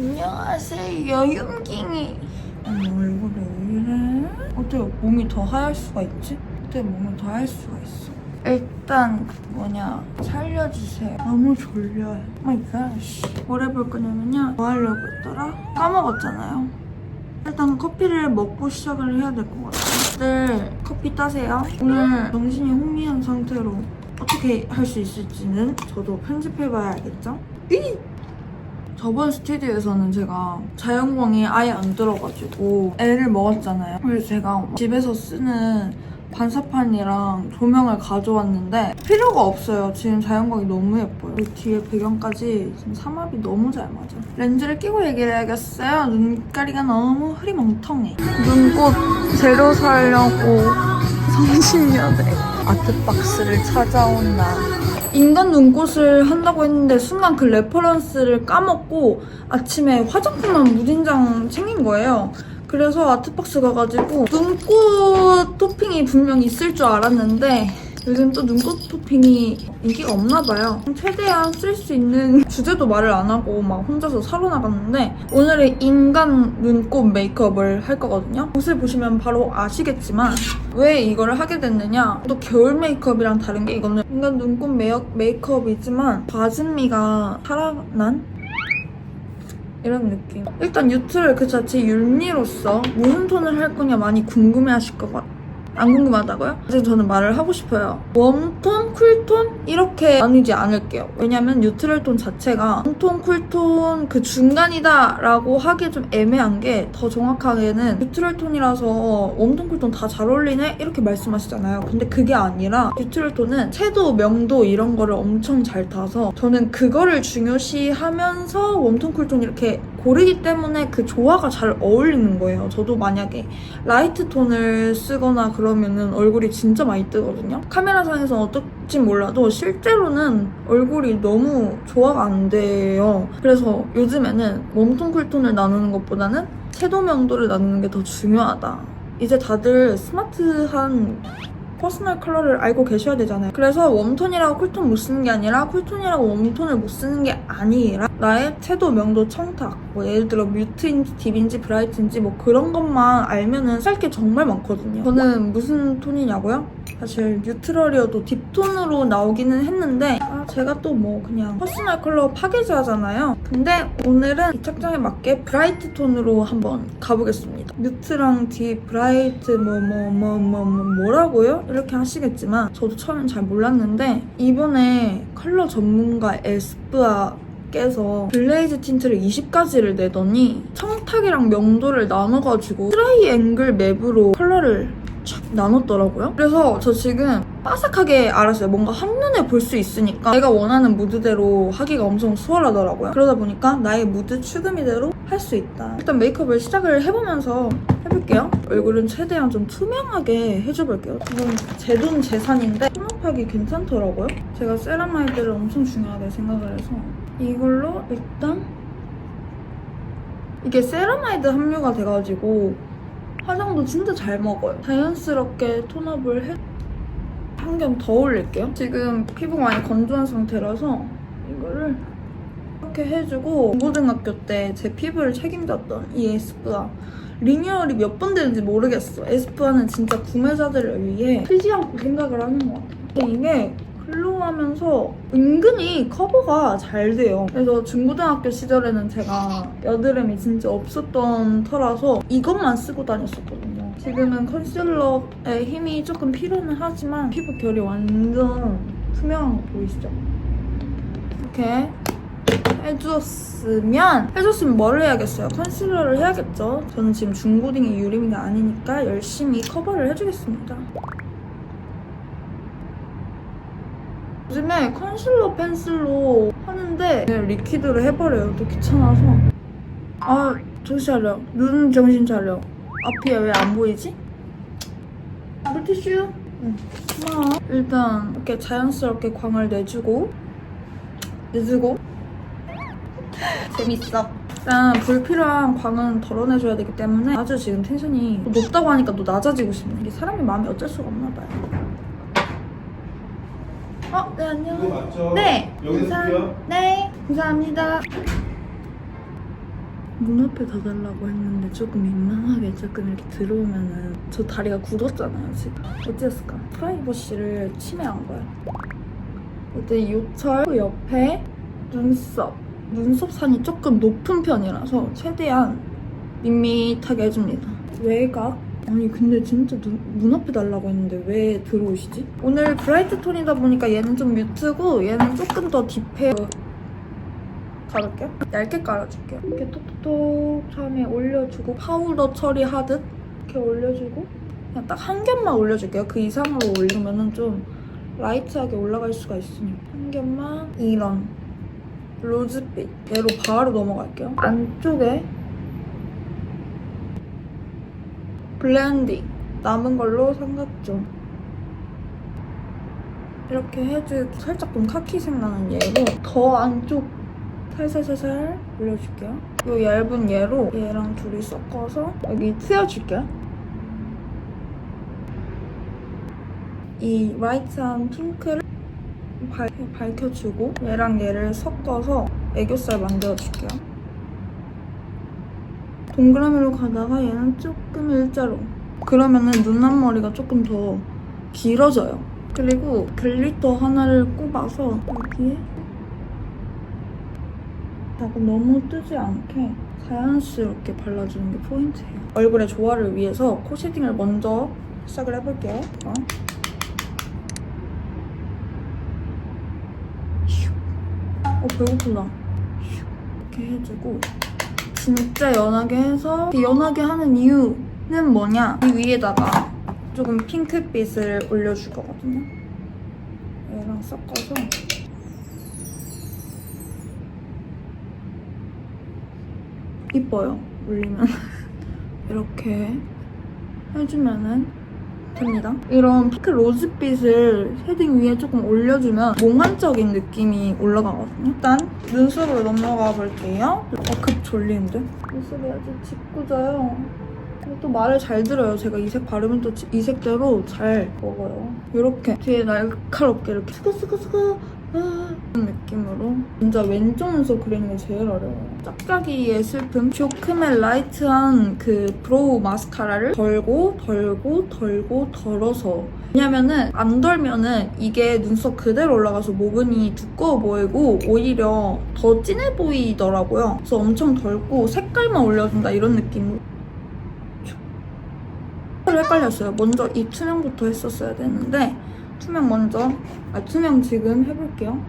안녕하세요, 윤깅이. 얼굴이 왜 이래? 어떻게 몸이 더 하얄 수가 있지? 어떻게 몸이 더 하얄 수가 있어? 일단 살려주세요. 너무 졸려요. 마이 갓. 뭘 해볼 거냐면요. 뭐 하려고 했더라? 까먹었잖아요. 일단 커피를 먹고 시작을 해야 될 것 같아요. 다들 커피 따세요. 오늘 정신이 혼미한 상태로 어떻게 할 수 있을지는 저도 편집해봐야 알겠죠? 저번 스튜디오에서는 제가 자연광이 아예 안 들어가지고 애를 먹었잖아요. 그래서 제가 집에서 쓰는 반사판이랑 조명을 가져왔는데 필요가 없어요. 지금 자연광이 너무 예뻐요. 그 뒤에 배경까지 지금 삼합이 너무 잘 맞아. 렌즈를 끼고 얘기를 해야겠어요. 눈가리가 너무 흐리멍텅해. 눈꽃 재료 사려고 성신여대 아트박스를 찾아온다. 인간 눈꽃을 한다고 했는데 순간 그 레퍼런스를 까먹고 아침에 화장품만 무진장 챙긴 거예요. 그래서 아트박스 가가지고 눈꽃 토핑이 분명히 있을 줄 알았는데 요즘 또 눈꽃 토핑이 인기가 없나 봐요. 최대한 쓸 수 있는 주제도 말을 안 하고 막 혼자서 사러 나갔는데 오늘은 인간 눈꽃 메이크업을 할 거거든요. 옷을 보시면 바로 아시겠지만 왜 이걸 하게 됐느냐, 또 겨울 메이크업이랑 다른 게 이거는 인간 눈꽃 메이크업이지만 과즙미가 살아난? 이런 느낌. 일단 뉴트럴 그 자체 율리로서 무슨 톤을 할 거냐 많이 궁금해하실 것 같아요. 안 궁금하다고요? 지금 저는 말을 하고 싶어요. 웜톤, 쿨톤 이렇게 나누지 않을게요. 왜냐면 뉴트럴 톤 자체가 웜톤, 쿨톤 그 중간이다 라고 하기 좀 애매한 게, 더 정확하게는 뉴트럴 톤이라서 웜톤, 쿨톤 다 잘 어울리네? 이렇게 말씀하시잖아요. 근데 그게 아니라 뉴트럴 톤은 채도, 명도 이런 거를 엄청 잘 타서 저는 그거를 중요시하면서 웜톤, 쿨톤 이렇게 고르기 때문에 그 조화가 잘 어울리는 거예요. 저도 만약에 라이트 톤을 쓰거나 그러면은 얼굴이 진짜 많이 뜨거든요. 카메라상에서는 어떨지 몰라도 실제로는 얼굴이 너무 조화가 안 돼요. 그래서 요즘에는 웜톤, 쿨톤을 나누는 것보다는 채도, 명도를 나누는 게 더 중요하다. 이제 다들 스마트한 퍼스널 컬러를 알고 계셔야 되잖아요. 그래서 웜톤이라고 쿨톤 못 쓰는 게 아니라 쿨톤이라고 웜톤을 못 쓰는 게 아니라 나의 채도, 명도, 청탁, 뭐 예를 들어 뮤트인지 딥인지 브라이트인지 뭐 그런 것만 알면은 살 게 정말 많거든요. 저는 무슨 톤이냐고요? 사실 뉴트럴이어도 딥톤으로 나오기는 했는데 제가 또 뭐 그냥 퍼스널 컬러 파괴자잖아요. 근데 오늘은 이 착장에 맞게 브라이트 톤으로 한번 가보겠습니다. 뮤트랑 딥, 브라이트 뭐라고요? 이렇게 하시겠지만 저도 처음엔 잘 몰랐는데 이번에 컬러 전문가 에스쁘아 께서 글레이즈 틴트를 20가지를 내더니 청탁이랑 명도를 나눠가지고 트라이앵글 맵으로 컬러를 촥 나눴더라고요. 그래서 저 지금 빠삭하게 알았어요. 뭔가 한눈에 볼 수 있으니까 내가 원하는 무드대로 하기가 엄청 수월하더라고요. 그러다 보니까 나의 무드 추구미대로 할 수 있다. 일단 메이크업을 시작을 해보면서 해볼게요. 얼굴은 최대한 좀 투명하게 해줘볼게요. 이건 제 돈 재산인데 톤업하기 괜찮더라고요. 제가 세라마이드를 엄청 중요하게 생각을 해서 이걸로 일단 이게 세라마이드 함유가 돼가지고 화장도 진짜 잘 먹어요. 자연스럽게 톤업을 한 겸 더 올릴게요. 지금 피부가 많이 건조한 상태라서 이거를 이렇게 해주고, 중고등학교 때 제 피부를 책임졌던 이 에스쁘아 리뉴얼이 몇 번 되는지 모르겠어. 에스쁘아는 진짜 구매자들을 위해 크지 않고 생각을 하는 것 같아요. 이게 글로우하면서 은근히 커버가 잘 돼요. 그래서 중고등학교 시절에는 제가 여드름이 진짜 없었던 터라서 이것만 쓰고 다녔었거든요. 지금은 컨실러의 힘이 조금 필요는 하지만 피부 결이 완전 투명한 거 보이시죠? 이렇게 해줬으면 뭐를 해야겠어요? 컨실러를 해야겠죠. 저는 지금 중고딩이 유림이가 아니니까 열심히 커버를 해주겠습니다. 요즘에 컨실러 펜슬로 하는데 그냥 리퀴드로 해버려요. 또 귀찮아서. 정신 차려. 눈 정신 차려. 앞이 왜 안 보이지? 물티슈? 응. 고마워. 일단 이렇게 자연스럽게 광을 내주고 재밌어. 일단 불필요한 광은 덜어내줘야 되기 때문에 아주 지금 텐션이 높다고 하니까 또 낮아지고 싶네. 이게 사람의 마음이 어쩔 수가 없나 봐요. 네, 안녕. 이거 맞죠? 네. 여기서 요 네, 감사합니다. 문 앞에 더 달라고 했는데 조금 민망하게 조금 이렇게 들어오면은 저 다리가 굳었잖아요 지금. 어찌했을까? 프라이버시를 침해한 거야. 어때 요철 옆에 눈썹산이 조금 높은 편이라서 최대한 밋밋하게 해줍니다. 외곽? 아니 근데 진짜 문 앞에 달라고 했는데 왜 들어오시지? 오늘 브라이트 톤이다 보니까 얘는 좀 뮤트고 얘는 조금 더 딥해요. 가를게요. 얇게 깔아줄게요. 이렇게 톡톡톡 처음에 올려주고 파우더 처리하듯 이렇게 올려주고 그냥 딱 한 겹만 올려줄게요. 그 이상으로 올리면은 좀 라이트하게 올라갈 수가 있으니까 한 겹만 이런 로즈빛 얘로 바로 넘어갈게요. 안쪽에 블렌딩 남은 걸로 삼각존 이렇게 해주고 살짝 좀 카키색 나는 얘로 더 안쪽 살살살살 올려줄게요. 이 얇은 얘로 얘랑 둘이 섞어서 여기 트여줄게요. 이 라이트한 핑크를 밝혀주고 얘랑 얘를 섞어서 애교살 만들어줄게요. 동그라미로 가다가 얘는 조금 일자로. 그러면은 눈 앞머리가 조금 더 길어져요. 그리고 글리터 하나를 꼽아서 여기에 너무 뜨지 않게 자연스럽게 발라주는 게 포인트예요. 얼굴의 조화를 위해서 코 쉐딩을 먼저 시작을 해볼게요. 배고프다. 이렇게 해주고 진짜 연하게 해서 연하게 하는 이유는 뭐냐? 이 위에다가 조금 핑크빛을 올려줄 거거든요. 얘랑 섞어서 이뻐요. 올리면 이렇게 해주면은 됩니다. 이런 핑크 로즈빛을 쉐딩 위에 조금 올려주면 몽환적인 느낌이 올라가거든요. 일단 눈썹으로 넘어가 볼게요. 급 졸리는데? 눈썹이 아주 짓궂어요. 또 말을 잘 들어요. 제가 이색 바르면 또 이색대로 잘 먹어요. 이렇게 뒤에 날카롭게 이렇게 스크스크스크 이런 느낌으로 진짜 왼쪽 눈썹 그리는 게 제일 어려워요. 짝짝이의 슬픔 쇼크멜 라이트한 그 브로우 마스카라를 덜고 덜어서 왜냐면은 안 덜면은 이게 눈썹 그대로 올라가서 모근이 두꺼워 보이고 오히려 더 진해 보이더라고요. 그래서 엄청 덜고 색깔만 올려준다 이런 느낌으로 헷갈렸어요. 먼저 이 투명부터 했었어야 되는데 투명 지금 해볼게요.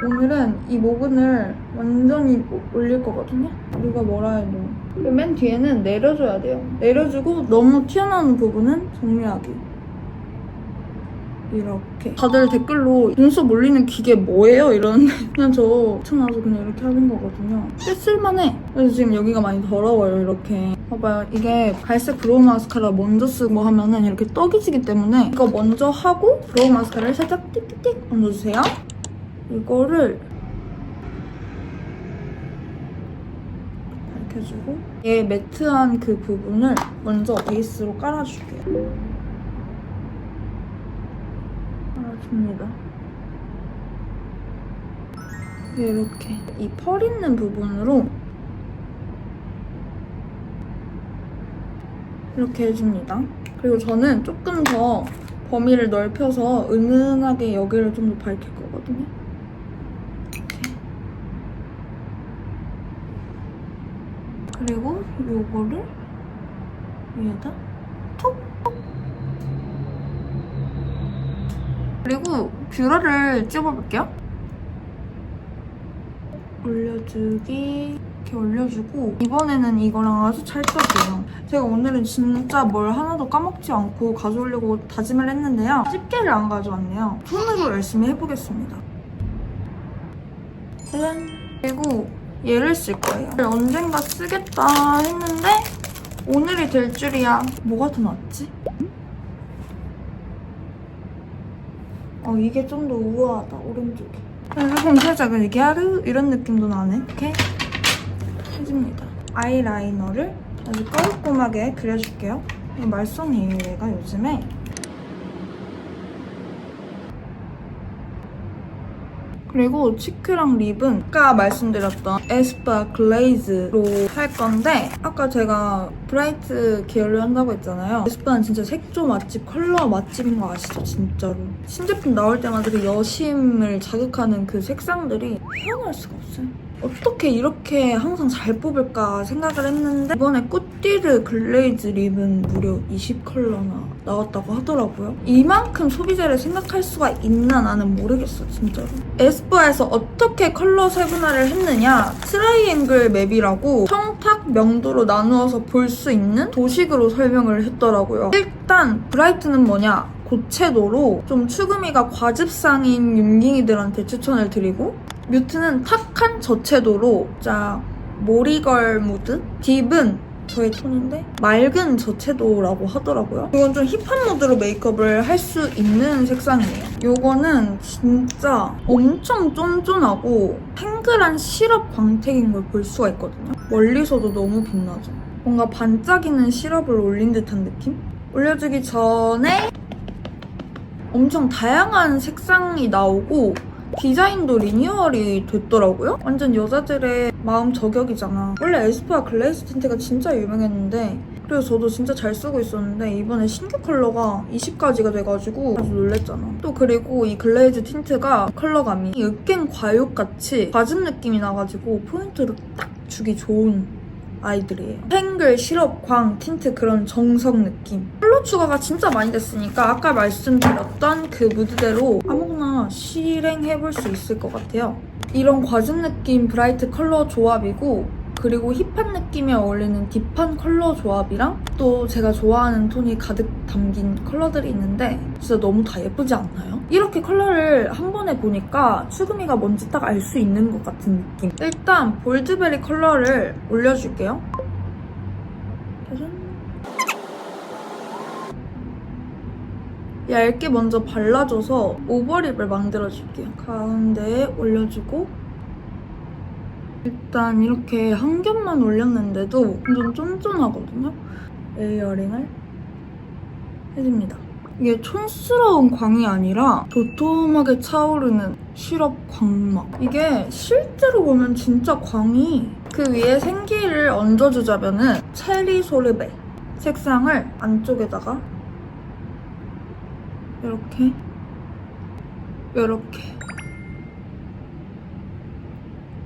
오늘은 이 모근을 완전히 올릴 거거든요. 우리가 뭐라 해도 맨 뒤에는 내려줘야 돼요. 내려주고 너무 튀어나오는 부분은 정리하기. 이렇게 다들 댓글로 눈썹 올리는 기계 뭐예요? 이러는데 그냥 저 귀찮아서 그냥 이렇게 하는 거거든요. 꽤 쓸만해. 그래서 지금 여기가 많이 더러워요. 이렇게 봐봐요. 이게 갈색 브로우 마스카라 먼저 쓰고 하면은 이렇게 떡이지기 때문에 이거 먼저 하고 브로우 마스카라를 살짝 띡띡띡 얹어주세요. 이거를 밝혀주고 얘 매트한 그 부분을 먼저 베이스로 깔아줄게요. 깔아줍니다. 이렇게 이 펄 있는 부분으로 이렇게 해줍니다. 그리고 저는 조금 더 범위를 넓혀서 은은하게 여기를 좀 더 밝힐 거거든요. 이렇게. 그리고 요거를 위에다 톡! 그리고 뷰러를 찍어볼게요. 올려주기 이렇게 올려주고 이번에는 이거랑 아주 찰떡이에요. 제가 오늘은 진짜 뭘 하나도 까먹지 않고 가져오려고 다짐을 했는데요. 집게를 안 가져왔네요. 손으로 열심히 해보겠습니다. 짜잔! 그리고 얘를 쓸 거예요. 언젠가 쓰겠다 했는데 오늘이 될 줄이야. 뭐가 더 낫지? 이게 좀 더 우아하다, 오른쪽이. 조금 살짝 이렇게 하루 이런 느낌도 나네. 이렇게 해줍니다. 아이라이너를 아주 깔끔하게 그려줄게요. 말썽이에요, 얘가 요즘에. 그리고 치크랑 립은 아까 말씀드렸던 에스쁘아 글레이즈로 할 건데 아까 제가 브라이트 계열로 한다고 했잖아요. 에스쁘아는 진짜 색조 맛집, 컬러 맛집인 거 아시죠? 진짜로. 신제품 나올 때마다 그 여심을 자극하는 그 색상들이 헤어날 수가 없어요. 어떻게 이렇게 항상 잘 뽑을까 생각을 했는데 이번에 꾸띠르 글레이즈 립은 무려 20컬러나 나왔다고 하더라고요. 이만큼 소비자를 생각할 수가 있나 나는 모르겠어 진짜로. 에스쁘아에서 어떻게 컬러 세분화를 했느냐, 트라이앵글 맵이라고 청탁, 명도로 나누어서 볼 수 있는 도식으로 설명을 했더라고요. 일단 브라이트는 뭐냐, 고채도로 좀 추구미가 과즙상인 윤깅이들한테 추천을 드리고, 뮤트는 탁한 저채도로 자 모리걸 무드, 딥은 저의 톤인데 맑은 저채도라고 하더라고요. 이건 좀 힙한 모드로 메이크업을 할 수 있는 색상이에요. 이거는 진짜 엄청 쫀쫀하고 탱글한 시럽 광택인 걸 볼 수가 있거든요. 멀리서도 너무 빛나죠. 뭔가 반짝이는 시럽을 올린 듯한 느낌? 올려주기 전에 엄청 다양한 색상이 나오고 디자인도 리뉴얼이 됐더라고요? 완전 여자들의 마음 저격이잖아. 원래 에스쁘아 글레이즈 틴트가 진짜 유명했는데 그래서 저도 진짜 잘 쓰고 있었는데 이번에 신규 컬러가 20가지가 돼가지고 아주 놀랬잖아. 또 그리고 이 글레이즈 틴트가 컬러감이 으깬 과육같이 과즙 느낌이 나가지고 포인트를 딱 주기 좋은 아이들이에요. 탱글, 시럽, 광, 틴트 그런 정석 느낌. 컬러 추가가 진짜 많이 됐으니까 아까 말씀드렸던 그 무드대로 아무거나 실행해볼 수 있을 것 같아요. 이런 과즙 느낌 브라이트 컬러 조합이고 그리고 힙한 느낌에 어울리는 딥한 컬러 조합이랑 또 제가 좋아하는 톤이 가득 담긴 컬러들이 있는데 진짜 너무 다 예쁘지 않나요? 이렇게 컬러를 한 번에 보니까 추구미가 뭔지 딱 알 수 있는 것 같은 느낌. 일단 볼드베리 컬러를 올려줄게요. 짜잔. 얇게 먼저 발라줘서 오버립을 만들어줄게요. 가운데에 올려주고 일단 이렇게 한 겹만 올렸는데도 완전 쫀쫀하거든요? 레이어링을 해줍니다. 이게 촌스러운 광이 아니라 도톰하게 차오르는 시럽 광막. 이게 실제로 보면 진짜 광이 그 위에 생기를 얹어주자면은 체리 소르베 색상을 안쪽에다가 이렇게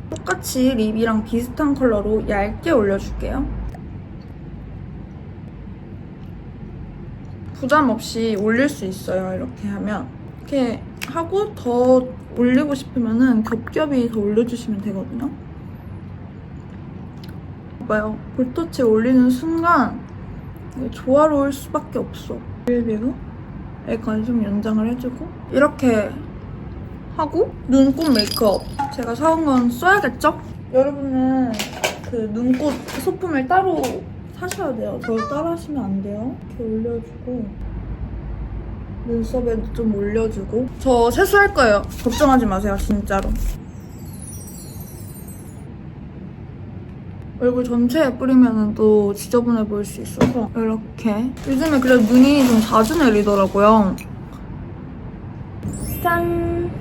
똑같이 립이랑 비슷한 컬러로 얇게 올려줄게요. 부담 없이 올릴 수 있어요. 이렇게 하면. 이렇게 하고 더 올리고 싶으면 겹겹이 더 올려주시면 되거든요. 봐봐요. 볼터치 올리는 순간 조화로울 수밖에 없어. 그리고 여기까지 좀 연장을 해주고 이렇게 하고 눈꽃 메이크업 제가 사온 건 써야겠죠? 여러분은 그 눈꽃 소품을 따로 사셔야 돼요. 저 따라 하시면 안 돼요. 이렇게 올려주고 눈썹에도 좀 올려주고 저 세수할 거예요. 걱정하지 마세요. 진짜로. 얼굴 전체에 뿌리면 또 지저분해 보일 수 있어서 이렇게. 요즘에 그래도 눈이 좀 자주 내리더라고요. 짠!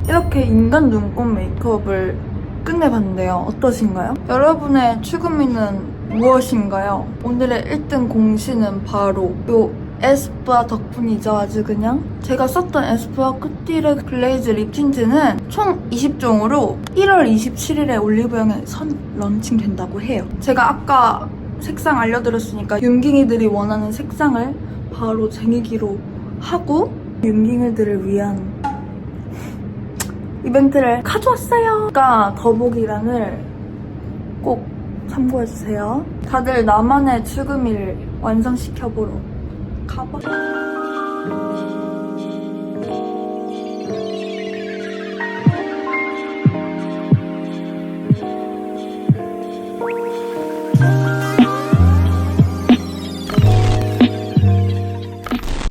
이렇게 인간 눈꽃 메이크업을 끝내봤는데요. 어떠신가요? 여러분의 추구미는 무엇인가요? 오늘의 1등 공신은 바로 요 에스쁘아 덕분이죠. 아주 그냥. 제가 썼던 에스쁘아 꾸띠르 글레이즈 립 틴트는 총 20종으로 1월 27일에 올리브영에 선 런칭된다고 해요. 제가 아까 색상 알려드렸으니까 윤깅이들이 원하는 색상을 바로 쟁이기로 하고 윤깅이들을 위한 이벤트를 가져왔어요. 그러니까 더보기란을 꼭 참고해주세요. 다들 나만의 추구미를 완성시켜보러 가봐.